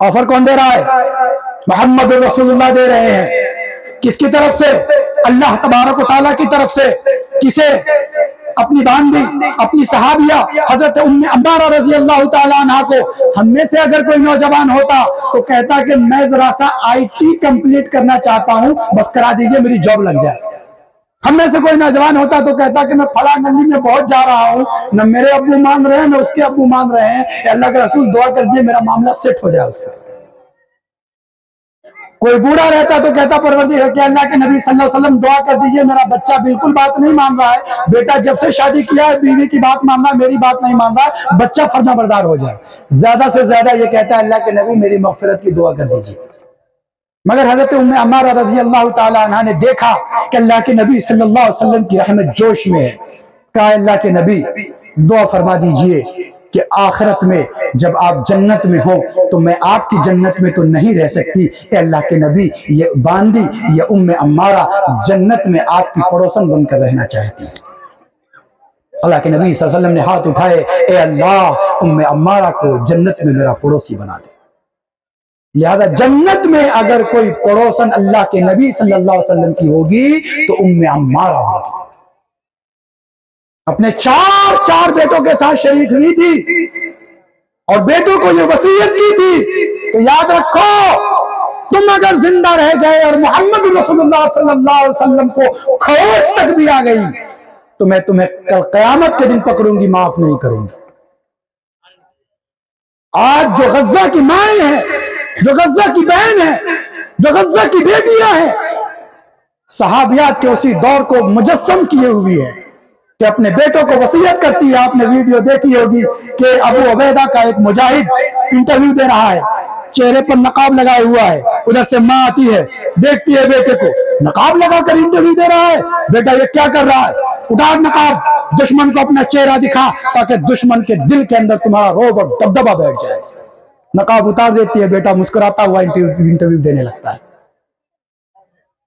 ऑफर कौन दे रहा है? मोहम्मद रसूलुल्लाह दे रहे हैं। किसकी तरफ से? अल्लाह तबारक व तआला की तरफ से। किसे? अपनी बांदी, अपनी सहाबिया हजरत उम्मे अम्मारा रजी अल्लाह ताला अन्हा को, हम में से अगर कोई नौजवान होता तो कहता कि मैं जरा सा IT कंप्लीट करना चाहता हूं, बस करा दीजिए मेरी जॉब लग जाए। हम में से कोई नौजवान होता तो कहता कि मैं फला गली में बहुत जा रहा हूं, न मेरे अब्बू मान रहे हैं न उसके अब्बू मान रहे हैं, अल्लाह के रसूल दुआ कर दीजिए मेरा मामला सेट हो जाए उससे। कोई बूढ़ा रहता तो कहता परवरदिगार के अल्लाह के नबी सल्लल्लाहु अलैहि वसल्लम दुआ कर दीजिए मेरा बच्चा बिल्कुल बात नहीं मान रहा है, बेटा जब से शादी किया है बीवी की बात मान रहा है, मेरी बात नहीं मान रहा है, बच्चा फर्माबरदार हो जाए। ज्यादा से ज्यादा ये कहता है अल्लाह के नबी मेरी मगफिरत की दुआ कर दीजिए। मगर हजरत उम्मे अम्मारा रजी अल्लाह ताला अन्हा ने देखा कि अल्लाह के नबी सल्लल्लाहु अलैहि वसल्लम की रहमत जोश में है, कहा अल्लाह के नबी दुआ फरमा दीजिए कि आखिरत में जब आप जन्नत में हो तो मैं आपकी जन्नत में तो नहीं रह सकती, अल्लाह के नबी ये बांदी ये उम्मे अम्मारा जन्नत में आपकी पड़ोसन बनकर रहना चाहती है। अल्लाह के नबी सल्लल्लाहु अलैहि वसल्लम ने हाथ उठाए, ए अल्लाह उम्मे अम्मारा को जन्नत में मेरा पड़ोसी बना दे। लिहाजा जन्नत में अगर कोई पड़ोसन अल्लाह के नबी सल्लल्लाहु अलैहि वसल्लम की होगी तो उम्मे अम्मारा होगी। अपने चार बेटों के साथ शरीक हुई थी और बेटों को ये वसीयत की थी तो याद रखो तुम अगर जिंदा रह गए और मोहम्मद रसूलुल्लाह सल्लल्लाहु अलैहि वसल्लम को खरोच तक भी आ गई तो मैं तुम्हें कल क़यामत के दिन पकड़ूंगी, माफ नहीं करूंगी। आज जो गज़ा की माएं हैं, जो गज़ा की बहन है, जो गज़ा की बेटियां हैं, सहाबियात के उसी दौर को मुजस्सम किए हुई है कि अपने बेटों को वसीयत करती है। आपने वीडियो देखी होगी कि अबू उबैदा का एक मुजाहिद इंटरव्यू दे रहा है, चेहरे पर नकाब लगाया हुआ है, उधर से माँ आती है, देखती है बेटे को नकाब लगाकर इंटरव्यू दे रहा है, बेटा ये क्या कर रहा है, उतार नकाब, दुश्मन को अपना चेहरा दिखा ताकि दुश्मन के दिल के अंदर तुम्हारा रोब और दबदबा बैठ जाए। नकाब उतार देती है, बेटा मुस्कुराता हुआ इंटरव्यू देने लगता है।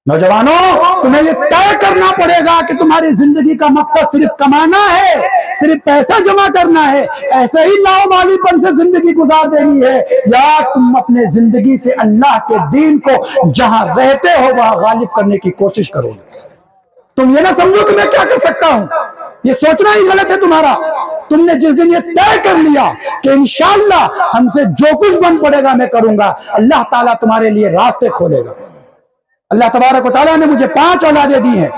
नौजवानों तुम्हें ये तय करना पड़ेगा कि तुम्हारी जिंदगी का मकसद सिर्फ कमाना है, सिर्फ पैसा जमा करना है, ऐसे ही लावालीपन से जिंदगी गुजार देनी है, या तुम अपने जिंदगी से अल्लाह के दीन को जहां रहते हो वहां गालिब करने की कोशिश करोगे। तुम ये ना समझो कि मैं क्या कर सकता हूं, ये सोचना ही गलत है तुम्हारा। तुमने जिस दिन ये तय कर लिया कि इंशाअल्लाह हमसे जो कुछ बन पड़ेगा मैं करूंगा, अल्लाह ताला तुम्हारे लिए रास्ते खोलेगा। अल्लाह तबारक व तआला ने मुझे 5 औलादें दी हैं,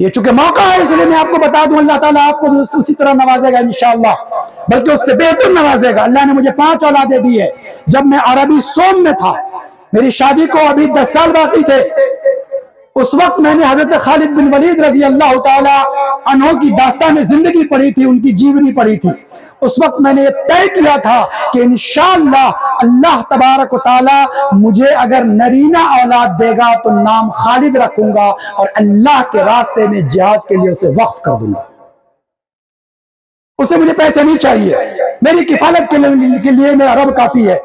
ये चूंकि मौका है इसलिए मैं आपको बता दूं, अल्लाह ताला आपको भी उसी तरह नवाजेगा इंशाअल्लाह, बल्कि उससे बेहतर नवाजेगा। अल्लाह ने मुझे 5 औलादें दी है। जब मैं अरबी सोम में था, मेरी शादी को अभी 10 साल बाकी थे, उस वक्त मैंने हजरत खालिद बिन वलीद रजी अल्लाह ताला अन्हो की दास्तान जिंदगी पढ़ी थी, उनकी जीवनी पढ़ी थी। उस वक्त मैंने तय किया था कि इंशाअल्लाह अल्लाह तबारक व तआला मुझे अगर नरीना औलाद देगा तो नाम खालिद रखूंगा और अल्लाह के रास्ते में जिहाद के लिए उसे वक्फ कर दूंगा। उसे मुझे पैसे नहीं चाहिए, मेरी किफालत के लिए मेरा रब काफी है,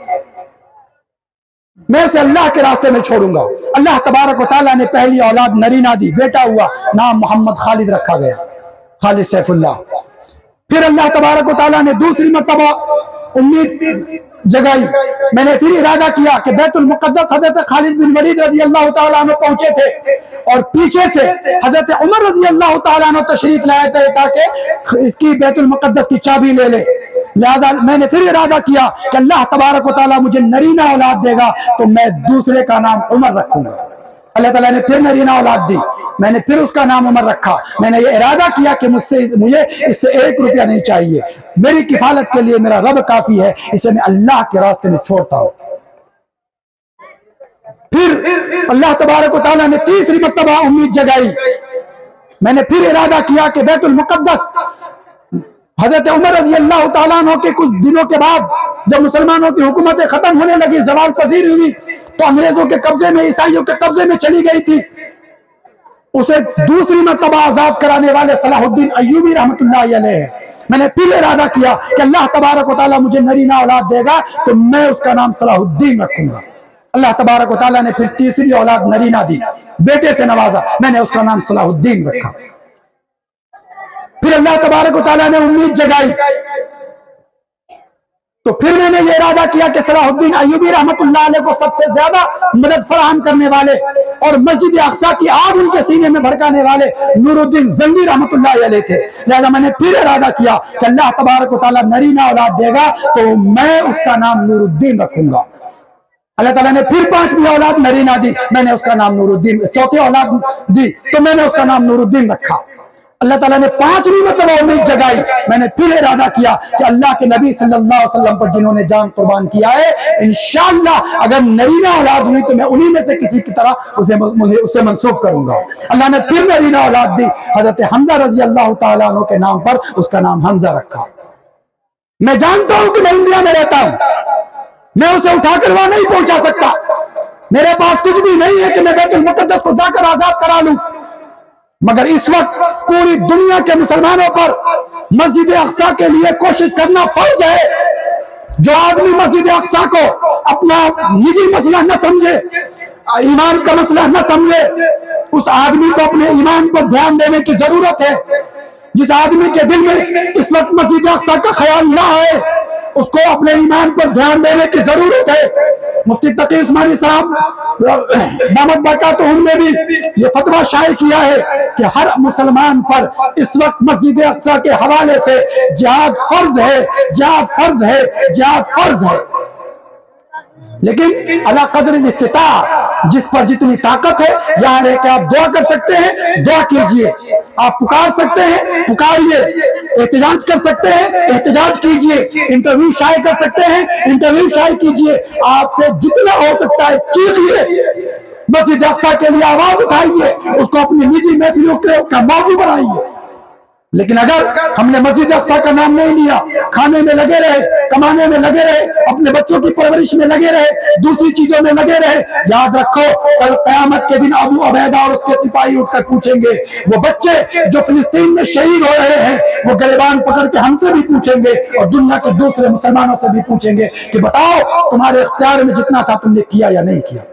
मैं उसे अल्लाह के रास्ते में छोड़ूंगा। अल्लाह तबारक व तआला ने पहली औलाद नरीना दी, बेटा हुआ, नाम मोहम्मद खालिद रखा गया, खालिद सैफुल्लाह। फिर अल्लाह तबारक व तआला ने दूसरी मर्तबा उम्मीद जगाई, मैंने फिर इरादा किया कि बैतुल मुक़द्दस हजरत खालिद बिन वलीद रजी अल्लाह तआला अन्हु पहुंचे थे और पीछे से हजरत उमर रजी अल्लाह तआला अन्हु तशरीफ लाए थे ताकि इसकी बैतुल मुक़द्दस की चाबी ले ले। लिहाजा मैंने फिर इरादा किया कि अल्लाह तबारक व तआला मुझे नरीना औलाद देगा तो मैं दूसरे का नाम उमर रखूंगा। अल्लाह ताला ने फिर नरीना औलाद दी, मैंने फिर उसका नाम उमर रखा। मैंने ये इरादा किया कि मुझे इससे 1 रुपया नहीं चाहिए, मेरी किफालत के लिए मेरा रब काफी है, इसे मैं अल्लाह के रास्ते में छोड़ता हूं। फिर अल्लाह तबारक व तआला ने तीसरी मर्तबा उम्मीद जगाई, मैंने फिर इरादा किया कि बैतुल मुक़द्दस हजरत उमर रजी अल्लाह तआला अन्हु के कुछ दिनों के बाद जब मुसलमानों की हुकूमतें खत्म होने लगी, ज़वाल पजीर हुई, तो अंग्रेजों के कब्जे में, ईसाइयों के कब्जे में चली गई थी, उसे दूसरी मर्तबा आजाद कराने वाले सलाहुद्दीन अय्यूबी रहमतुल्लाह अलैह, मैंने फिर इरादा किया कि अल्लाह तबारक व तआला मुझे नरीना औलाद देगा तो मैं उसका नाम सलाहुद्दीन रखूंगा। अल्लाह तबारक व तआला ने फिर तीसरी औलाद नरीना दी, बेटे से नवाजा, मैंने उसका नाम सलाहुद्दीन रखा। फिर अल्लाह तबारक व तआला ने उम्मीद जगाई तो फिर मैंने ये इरादा किया कि सलाहुद्दीन अय्यूबी रहमतुल्लाह अलैह को सबसे ज्यादा मदद फराहम करने वाले और मस्जिद अक्सा की आग उनके सीने में भड़काने वाले नूरुद्दीन जंगी रहमतुल्लाह अलैह थे। लिहाजा मैंने फिर इरादा किया कि अल्लाह तबारक व तआला नरीना औलाद देगा तो मैं उसका नाम नूरुद्दीन रखूंगा। अल्लाह ताला ने फिर 5वीं औलाद नरीना दी, मैंने उसका नाम नूरुद्दीन, 4थी औलाद दी तो मैंने उसका नाम नूरुद्दीन रखा। अल्लाह ताला ने 5वीं मतलब उम्मीद जगाई, मैंने फिर इरादा किया कि अल्लाह के नबी सल्लल्लाहु अलैहि वसल्लम पर जिन्होंने जान कुर्बान किया है, इंशाअल्लाह अगर नरीना औलाद हुई तो मैं उन्हीं में से किसी की तरह उसे मंसूब करूंगा। अल्लाह ने फिर नरीना औलाद दी, हजरत हमजा रजी अल्लाह ताला अन्हु के नाम पर उसका नाम हमजा रखा। मैं जानता हूं कि मैं इंडिया में रहता हूं, मैं उसे उठाकर वहां नहीं पहुंचा सकता, मेरे पास कुछ भी नहीं है कि मैं बैतुल मुक़द्दस को जाकर आजाद करा लूं, मगर इस वक्त पूरी दुनिया के मुसलमानों पर मस्जिद अक्सा के लिए कोशिश करना फर्ज है। जो आदमी मस्जिद अक्सा को अपना निजी मसला न समझे, ईमान का मसला न समझे, उस आदमी को अपने ईमान पर ध्यान देने की जरूरत है। जिस आदमी के दिल में इस वक्त मस्जिद अक्सा का ख्याल ना आए, उसको अपने ईमान पर ध्यान देने की जरूरत है। मुफ्ती तकी उस्मानी साहब दामद बरकातुहुम ने भी ये फतवा शाये किया है कि हर मुसलमान पर इस वक्त मस्जिद अक्सा के हवाले से जिहाद फर्ज है, जिहाद फर्ज है, जिहाद फर्ज है। लेकिन अला कदर इस्तिता, जिस पर जितनी ताकत है, यहाँ रह के आप दुआ कर सकते हैं, दुआ कीजिए, आप पुकार सकते हैं, पुकारिए, एहतजाज कर सकते हैं, एहतजाज कीजिए, इंटरव्यू शाये कर सकते हैं, इंटरव्यू शाये कीजिए, आपसे जितना हो सकता है चीखिए, मस्जिद अक्सा के लिए आवाज उठाइए, उसको अपनी निजी महफिलों का मौजू बनाइए। लेकिन अगर हमने मस्जिद अक्सा का नाम नहीं लिया, खाने में लगे रहे, कमाने में लगे रहे, अपने बच्चों की परवरिश में लगे रहे, दूसरी चीजों में लगे रहे, याद रखो कल क़यामत के दिन अबू उबैदा और उसके सिपाही उठकर पूछेंगे, वो बच्चे जो फिलिस्तीन में शहीद हो रहे हैं, वो गिरबान पकड़ के हमसे भी पूछेंगे और दुनिया के दूसरे मुसलमानों से भी पूछेंगे कि बताओ तुम्हारे इख्तियार में जितना था तुमने किया या नहीं किया।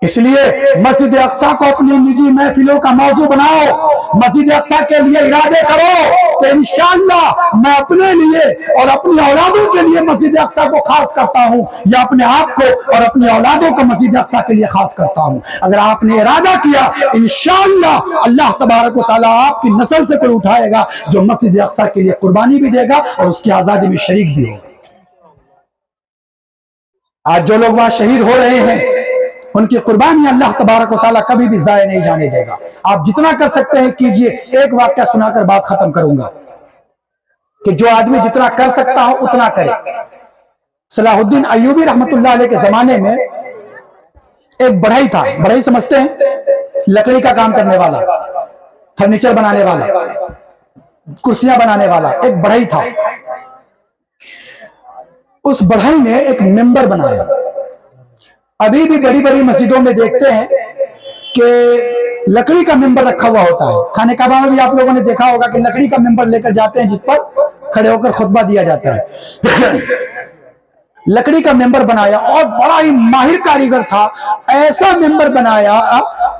इसलिए मस्जिद अक्सा को अपनी निजी महफिलों का मौजू बनाओ, मस्जिद अक्सा के लिए इरादे करो तो इंशाअल्लाह मैं अपने लिए और अपनी औलादों के लिए मस्जिद अक्सा को खास करता हूं, या अपने आप को और अपनी औलादों को मस्जिद अक्सा के लिए खास करता हूं। अगर आपने इरादा किया, इंशाअल्लाह अल्लाह तबारक व तआला आपकी नस्ल से कोई उठाएगा जो मस्जिद अक्सा के लिए कुर्बानी भी देगा और उसकी आजादी में शरीक भी होगा। आज जो लोग वहां शहीद हो रहे हैं, उनकी कुर्बानी अल्लाह तबारक व तआला कभी भी जाया नहीं जाने देगा। आप जितना कर सकते हैं कीजिए। एक वाक्या सुनाकर बात खत्म करूंगा कि जो आदमी जितना कर सकता हो उतना करे। सलाहुद्दीन अय्यूबी रहमतुल्लाह अलैह के जमाने में एक बढ़ई था, बढ़ई समझते हैं, लकड़ी का काम करने वाला, फर्नीचर बनाने वाला, कुर्सियां बनाने वाला एक बढ़ई था। उस बढ़ई ने एक मेंबर बनाया। अभी भी बड़ी बड़ी मस्जिदों में देखते हैं कि लकड़ी का मेंबर रखा हुआ होता है। खाने काबा में भी आप लोगों ने देखा होगा कि लकड़ी का मेंबर लेकर जाते हैं जिस पर खड़े होकर खुतबा दिया जाता है। लकड़ी का मेंबर बनाया और बड़ा ही माहिर कारीगर था। ऐसा मेंबर बनाया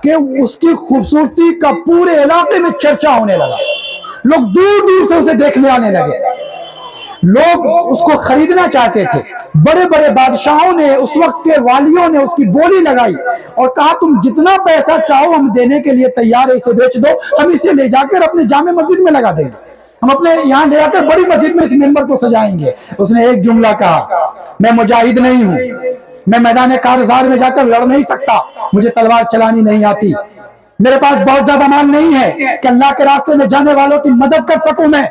कि उसकी खूबसूरती का पूरे इलाके में चर्चा होने लगा। लोग दूर दूर से उसे देखने आने लगे, लोग उसको खरीदना चाहते थे। बड़े बड़े बादशाहों ने, उस वक्त के वालियों ने उसकी बोली लगाई और कहा तुम जितना पैसा चाहो हम देने के लिए तैयार है, इसे बेच दो, हम इसे ले जाकर अपने जामे मस्जिद में लगा देंगे, हम अपने यहाँ ले जाकर बड़ी मस्जिद में इस मेंबर को सजाएंगे। उसने एक जुमला कहा, मैं मुजाहिद नहीं हूं, मैं मैदान कारज़ार में जाकर लड़ नहीं सकता, मुझे तलवार चलानी नहीं आती, मेरे पास बहुत ज्यादा माल नहीं है कि अल्लाह के रास्ते में जाने वालों की मदद कर सकूं मैं,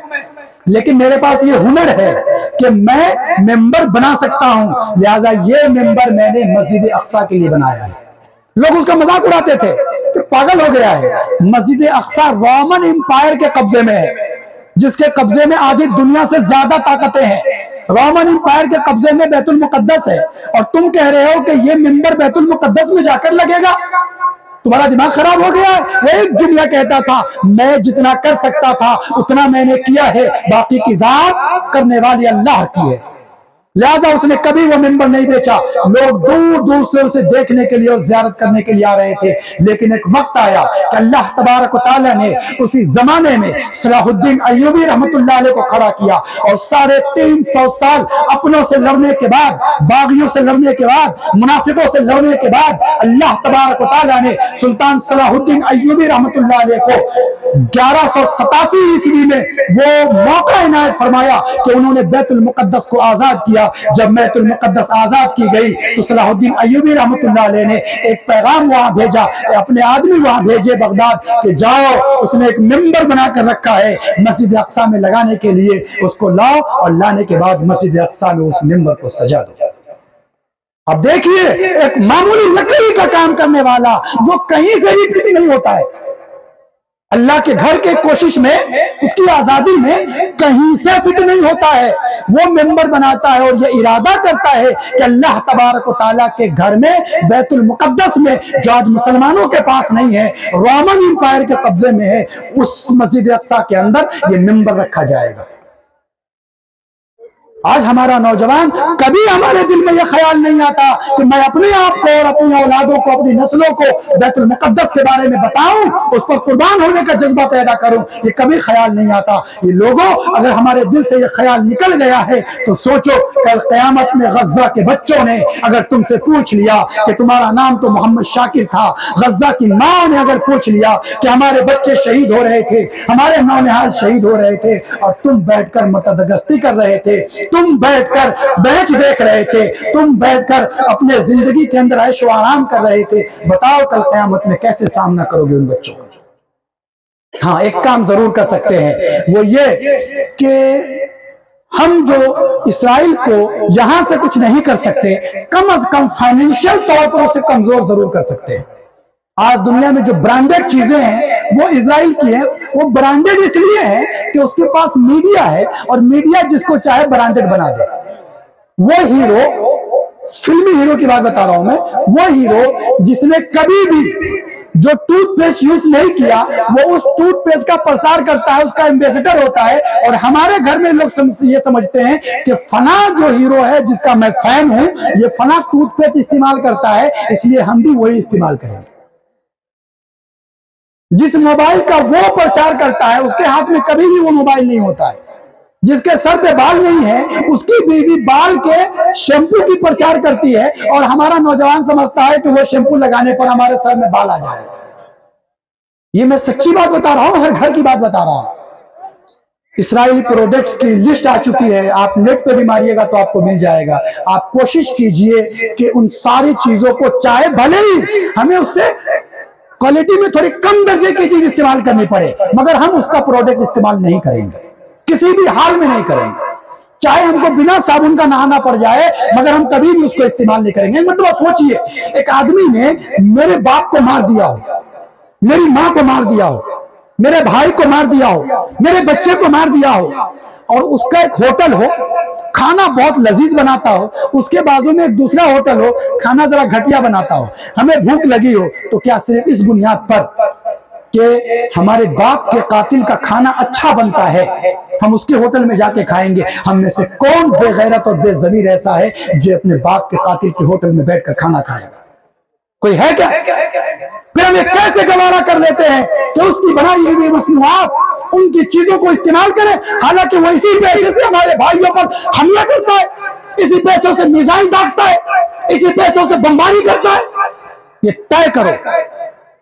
लेकिन मेरे पास ये हुनर है कि मैं मेंबर बना सकता हूं, लिहाजा ये मेंबर मैंने मस्जिद अक्सा के लिए बनाया है। लोग उसका मजाक उड़ाते थे कि पागल हो गया है। मस्जिद अक्सा रोमन एम्पायर के कब्जे में है, जिसके कब्जे में आधी दुनिया से ज्यादा ताकतें हैं। रोमन एम्पायर के कब्जे में बैतुल मुकद्दस है और तुम कह रहे हो कि ये मेंबर बैतुल मुकद्दस में जाकर लगेगा? तुम्हारा दिमाग खराब हो गया है। वो एक जुमला कहता था, मैं जितना कर सकता था उतना मैंने किया है, बाकी की जात करने वाली अल्लाह की है। लिहाजा उसने कभी वो मिंबर नहीं बेचा। लोग दूर दूर से उसे देखने के लिए और ज़ियारत करने के लिए आ रहे थे। लेकिन एक वक्त आया कि अल्लाह तबारक व तआला ने उसी जमाने में सलाहुद्दीन अय्यूबी रहमतुल्लाह अलैह को खड़ा किया और 350 साल अपनों से लड़ने के बाद, बागियों से लड़ने के बाद, मुनाफिकों से लड़ने के बाद अल्लाह तबारक व तआला ने सुल्तान सलाहुद्दीन अय्यूबी रहमतुल्लाह अलैह को 1187 ईस्वी में वो मौका इनायत फरमाया कि उन्होंने बैतुल मुकद्दस को आजाद किया। जब बैतुल मुकद्दस आजाद की गई तो सलाहुद्दीन अय्यूबी रहमतुल्लाह अलैह ने एक पैगाम वहां भेजा, अपने आदमी वहां भेजे बगदाद कि जाओ, उसने एक मिंबर बनाकर रखा है मस्जिद अक्सा में लगाने के लिए, उसको लाओ और लाने के बाद मस्जिद अक्सा में उस मिंबर को सजा दो। अब देखिए, एक मामूली लकड़ी का काम करने वाला जो कहीं से भी फिट नहीं होता है, अल्लाह के घर के कोशिश में, उसकी आजादी में कहीं से फिट नहीं होता है, वो मेंबर बनाता है और ये इरादा करता है कि अल्लाह तबारक व तआला के घर में बैतुल मुकद्दस में, जो आज मुसलमानों के पास नहीं है, रोमन इंपायर के कब्जे में है, उस मस्जिद अक्सा के अंदर ये मेंबर रखा जाएगा। आज हमारा नौजवान, कभी हमारे दिल में यह ख्याल नहीं आता कि मैं अपने आप को और अपनी औलादों को, अपनी नस्लों को बैतुल मुकद्दस के बारे में बताऊं, उस पर कुर्बान होने का जज्बा पैदा करूं, ये कभी ख्याल नहीं आता। ये लोगों, अगर हमारे दिल से ये ख्याल निकल गया है तो सोचो, कल क़यामत में गज़्ज़ा के बच्चों ने अगर तुमसे पूछ लिया कि तुम्हारा नाम तो मोहम्मद शाकिर था, गज़्ज़ा की माँ ने अगर पूछ लिया कि हमारे बच्चे शहीद हो रहे थे, हमारे नौनिहाल शहीद हो रहे थे और तुम बैठकर मतदगस्ती कर रहे थे, तुम बैठकर मैच देख रहे थे, तुम बैठकर अपने जिंदगी के अंदर ऐशो आराम कर रहे थे, बताओ कल क़यामत में कैसे सामना करोगे उन बच्चों का। हाँ, एक काम जरूर कर सकते हैं, वो ये कि हम जो इस्राइल को यहां से कुछ नहीं कर सकते, कम अज कम फाइनेंशियल तौर पर उसे कमजोर जरूर कर सकते हैं। आज दुनिया में जो ब्रांडेड चीजें हैं वो इजराइल की है। वो ब्रांडेड इसलिए है कि उसके पास मीडिया है और मीडिया जिसको चाहे ब्रांडेड बना दे। वो हीरो, फिल्मी हीरो की बात बता रहा हूं मैं, वो हीरो जिसने कभी भी जो टूथपेस्ट यूज नहीं किया, वो उस टूथपेस्ट का प्रचार करता है, उसका एम्बेसडर होता है। और हमारे घर में लोग ये समझते हैं कि फला जो हीरो है जिसका मैं फैन हूं, ये फला टूथपेस्ट इस्तेमाल करता है, इसलिए हम भी वही इस्तेमाल करेंगे। जिस मोबाइल का वो प्रचार करता है उसके हाथ में कभी भी वो मोबाइल नहीं होता है। जिसके सर पे बाल नहीं है उसकी बीवी बाल के शैम्पू की प्रचार करती है और हमारा नौजवान समझता है कि वो शैम्पू लगाने पर हमारे सर में बाल आ जाएगा। ये मैं सच्ची बात बता रहा हूं, हर घर की बात बता रहा हूं। इस्राइली प्रोडक्ट्स की लिस्ट आ चुकी है, आप नेट पे भी मारिएगा तो आपको मिल जाएगा। आप कोशिश कीजिए कि उन सारी चीजों को, चाहे भले ही हमें उससे क्वालिटी में थोड़ी कम दर्जे की चीज इस्तेमाल करनी पड़े, मगर हम उसका प्रोडक्ट इस्तेमाल नहीं करेंगे, किसी भी हाल में नहीं करेंगे। चाहे हमको बिना साबुन का नहाना पड़ जाए, मगर हम कभी भी उसको इस्तेमाल नहीं करेंगे। मतलब सोचिए, एक आदमी ने मेरे बाप को मार दिया हो, मेरी माँ को मार दिया हो, मेरे भाई को मार दिया हो, मेरे बच्चे को मार दिया हो, और उसका एक होटल हो, खाना बहुत लजीज बनाता हो, उसके बाजू में एक दूसरा होटल हो, खाना जरा घटिया बनाता हो, हमें भूख लगी हो, तो क्या सिर्फ इस बुनियाद पर कि हमारे बाप के कातिल का खाना अच्छा बनता है हम उसके होटल में जाके खाएंगे? हम में से कौन बेगैरत और बेज़मीर ऐसा है जो अपने बाप के कातिल के होटल में बैठकर खाना खाएगा? कोई है क्या? फिर हम कैसे गवारा कर लेते हैं कि उसकी बनाई हुई मसनूआत, उनकी चीजों को इस्तेमाल करें, हालांकि वो इसी पैसे से हमारे भाइयों पर हमला करता है, इसी पैसों से मिसाइल दागता है, इसी पैसों से बमबारी करता है। ये तय करो।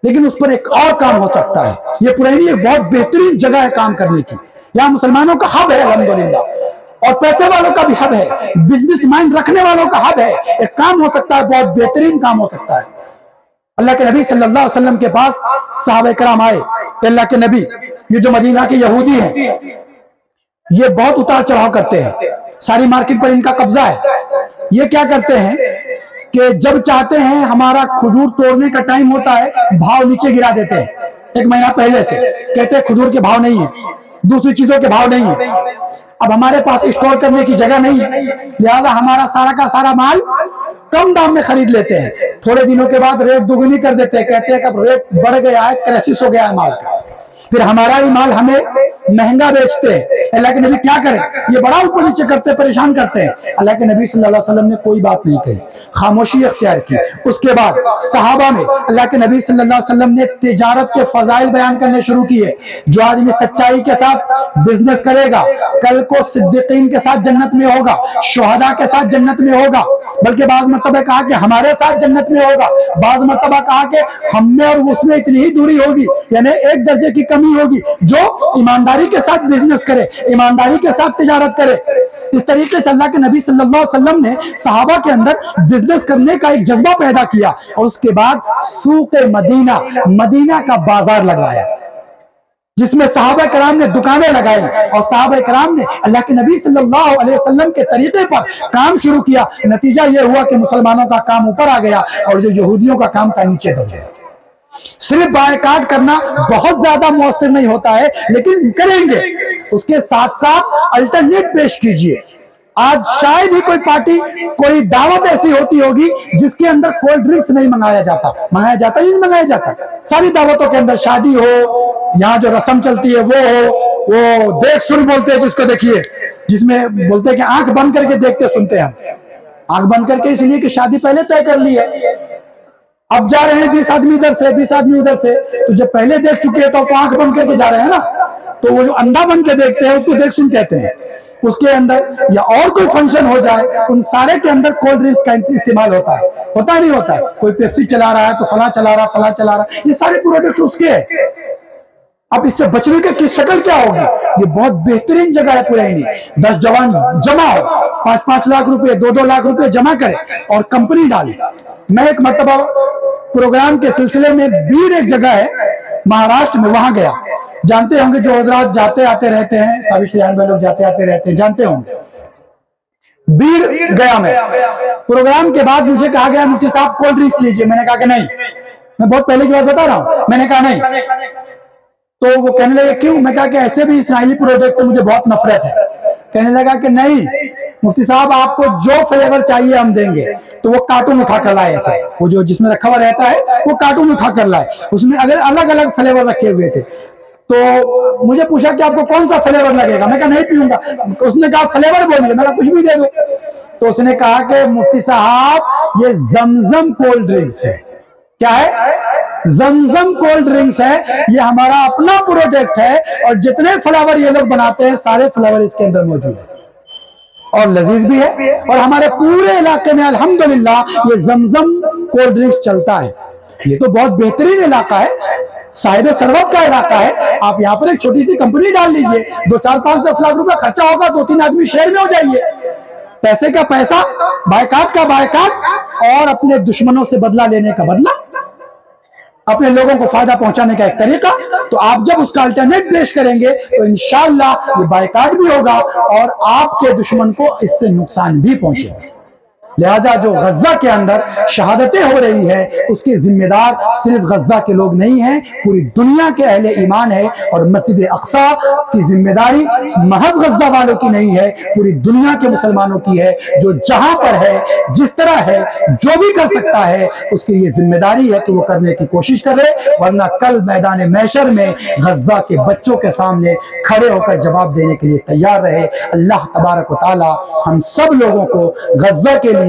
लेकिन उस पर एक और काम हो सकता है। ये पुरैनी एक बहुत बेहतरीन जगह है काम करने की, यहाँ मुसलमानों का हब है अल्हम्दुलिल्लाह, और पैसे वालों का भी हब है, बिजनेस माइंड रखने वालों का हब है। एक काम हो सकता है, बहुत बेहतरीन काम हो सकता है। अल्लाह के नबी सल्लल्लाहु अलैहि वसल्लम के पास सहाबा किराम आए, अल्लाह के नबी, ये जो मदीना के यहूदी हैं, ये बहुत उतार चढ़ाव करते हैं, सारी मार्केट पर इनका कब्जा है। ये क्या करते हैं कि जब चाहते हैं, हमारा खजूर तोड़ने का टाइम होता है, भाव नीचे गिरा देते हैं। एक महीना पहले से कहते हैं खजूर के भाव नहीं है, दूसरी चीजों के भाव नहीं है। अब हमारे पास स्टोर करने की जगह नहीं है, लिहाजा हमारा सारा का सारा माल कम दाम में खरीद लेते हैं। थोड़े दिनों के बाद रेट दुगुनी कर देते हैं, कहते हैं कि अब रेट बढ़ गया है, क्राइसिस हो गया है माल का। फिर हमारा ही माल हमें महंगा बेचते हैं। अल्लाह के नबी क्या करें, ये बड़ा ऊपर नीचे करते, परेशान करते हैं। अल्लाह के नबी सल्लल्लाहु अलैहि वसल्लम ने कोई बात नहीं कही, खामोशी अख्तियार की। उसके बाद सहाबा में अल्लाह के नबी सल्लल्लाहु अलैहि वसल्लम ने तिजारत के फजाइल बयान करने शुरू किए। जो आदमी सच्चाई के साथ बिजनेस करेगा, कल को सिद्दीकीन के साथ जन्नत में होगा, शुहदा के साथ जन्नत में होगा, बल्कि बाज़ मर्तबा कहा कि हमारे साथ जन्नत में होगा, बाज़ मर्तबा कहा कि हम में और उसमें इतनी ही दूरी होगी, यानी एक दर्जे की कमी होगी। जो ईमानदारी के साथ बिजनेस करे, ईमानदारी के साथ तिजारत करे। इस तरीके से अल्लाह के नबी सल्लल्लाहु अलैहि वसल्लम ने सहाबा के अंदर बिजनेस करने का एक जज्बा पैदा किया और उसके बाद सूक़ मदीना, मदीना का बाजार लगवाया, जिसमें सहाबा कराम ने दुकानें लगाई और सहाबा कराम ने अल्लाह के नबी सल्लल्लाहु अलैहि वसल्लम के तरीके पर काम शुरू किया। नतीजा यह हुआ कि मुसलमानों का काम ऊपर आ गया और जो यहूदियों का काम था नीचे दब गया। सिर्फ बायकाट करना बहुत ज्यादा मौसर नहीं होता है, लेकिन करेंगे, उसके साथ साथ अल्टरनेट पेश कीजिए। आज शायद ही कोई पार्टी, कोई दावत ऐसी होती होगी जिसके अंदर कोल्ड ड्रिंक्स नहीं मंगाया जाता। मंगाया जाता ही नहीं मंगाया जाता। सारी दावतों के अंदर शादी हो, यहाँ जो रस्म चलती है वो हो, वो देख सुन बोलते हैं जिसको देखिए, जिसमें बोलते हैं कि आंख बंद करके देखते सुनते हैं। आंख बंद करके इसलिए कि शादी पहले तय कर ली है, अब जा रहे हैं 20 आदमी इधर से 20 आदमी उधर से, तो जब पहले देख चुके हैं तो आंख बंद करके जा रहे हैं ना, तो वो जो अंधा बन के देखते हैं उसको देख सुन कहते हैं। उसके अंदर या और कोई फंक्शन हो जाए, उन सारे के अंदर कोल्ड ड्रिंक्स का इस्तेमाल होता है, होता नहीं होता है। कोई पेप्सी चला रहा है तो फला चला रहा, फला चला रहा, ये सारे प्रोडक्ट उसके हैं। अब इससे बचने की किस शक्ल क्या होगी? ये बहुत बेहतरीन जगह है पुरैनी। 10 जवान जमा हो, 5-5 लाख रुपए, 2-2 लाख रुपए जमा करे और कंपनी डाले। मैं एक मर्तबा प्रोग्राम के सिलसिले में बीड़ एक जगह है महाराष्ट्र में, वहां गया। जानते होंगे जो हजरात जाते आते रहते हैं, ताबिश्रियान में लोग जाते आते रहते हैं, जानते होंगे। बीड़ गया मैं, प्रोग्राम के बाद मुझे कहा गया मुफ्ती साहब कोल्ड ड्रिंक्स लीजिए। मैंने कहा कि नहीं, मैं बहुत पहले की बात बता रहा हूं, मैंने कहा नहीं। तो वो कहने लगे क्यों? मैं कहा कि ऐसे भी इस्राइली प्रोडक्ट से मुझे बहुत नफरत है। कहने लगा कि नहीं मुफ्ती साहब, आपको जो फ्लेवर चाहिए हम देंगे। तो वो कार्टून उठा कर लाए, ऐसे वो जो जिसमें रखा हुआ रहता है वो कार्टून उठा कर लाए, उसमें अगर अलग अलग फ्लेवर रखे हुए थे। तो मुझे पूछा कि आपको कौन सा फ्लेवर लगेगा? मैं कहा नहीं पीऊंगा। तो उसने कहा फ्लेवर बोलिए, मैं कहा कुछ भी दे दो। तो उसने कहा कि मुफ्ती साहब ये जमजम कोल्ड ड्रिंक्स है। क्या है? जमजम कोल्ड ड्रिंक्स है, ये हमारा अपना प्रोडक्ट है और जितने फ्लेवर ये लोग बनाते हैं सारे फ्लेवर इसके अंदर मौजूद है और लजीज भी है। और हमारे पूरे इलाके में अल्हम्दुलिल्लाह ये जमजम कोल्ड ड्रिंक्स चलता है। ये तो बहुत बेहतरीन इलाका है, साहिब सरवत का इलाका है। आप यहाँ पर एक छोटी सी कंपनी डाल लीजिए, 2, 4, 5, 10 लाख रुपया खर्चा होगा, 2-3 आदमी शेयर में हो जाइए। पैसे का पैसा, बायकाट का बायकाट और अपने दुश्मनों से बदला लेने का बदला, अपने लोगों को फायदा पहुंचाने का एक तरीका। तो आप जब उसका अल्टरनेट पेश करेंगे तो इंशाअल्लाह ये बायकाट भी होगा और आपके दुश्मन को इससे नुकसान भी पहुंचेगा। लिहाजा जो गज्जा के अंदर शहादतें हो रही है उसके जिम्मेदार सिर्फ गज्जा के लोग नहीं हैं, पूरी दुनिया के अहले ईमान है। और मस्जिद अक्सा की जिम्मेदारी महज गज्जा वालों की नहीं है, पूरी दुनिया के मुसलमानों की है। जो जहां पर है, जिस तरह है, जो भी कर सकता है उसकी ये जिम्मेदारी है कि वो करने की कोशिश करे, वरना कल मैदान महशर में गज्जा के बच्चों के सामने खड़े होकर जवाब देने के लिए तैयार रहे। अल्लाह तबारक व तआला हम सब लोगों को गज्जा के लिए,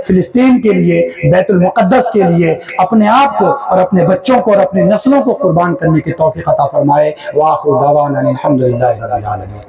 फिलिस्तीन के लिए, बैतुल मुक़द्दस के लिए अपने आप को और अपने बच्चों को और अपने नस्लों को कुर्बान करने की तौफीक अता फरमाए। व आखिर दावाना अनिल हम्दुलिल्लाहि रब्बिल आलमीन।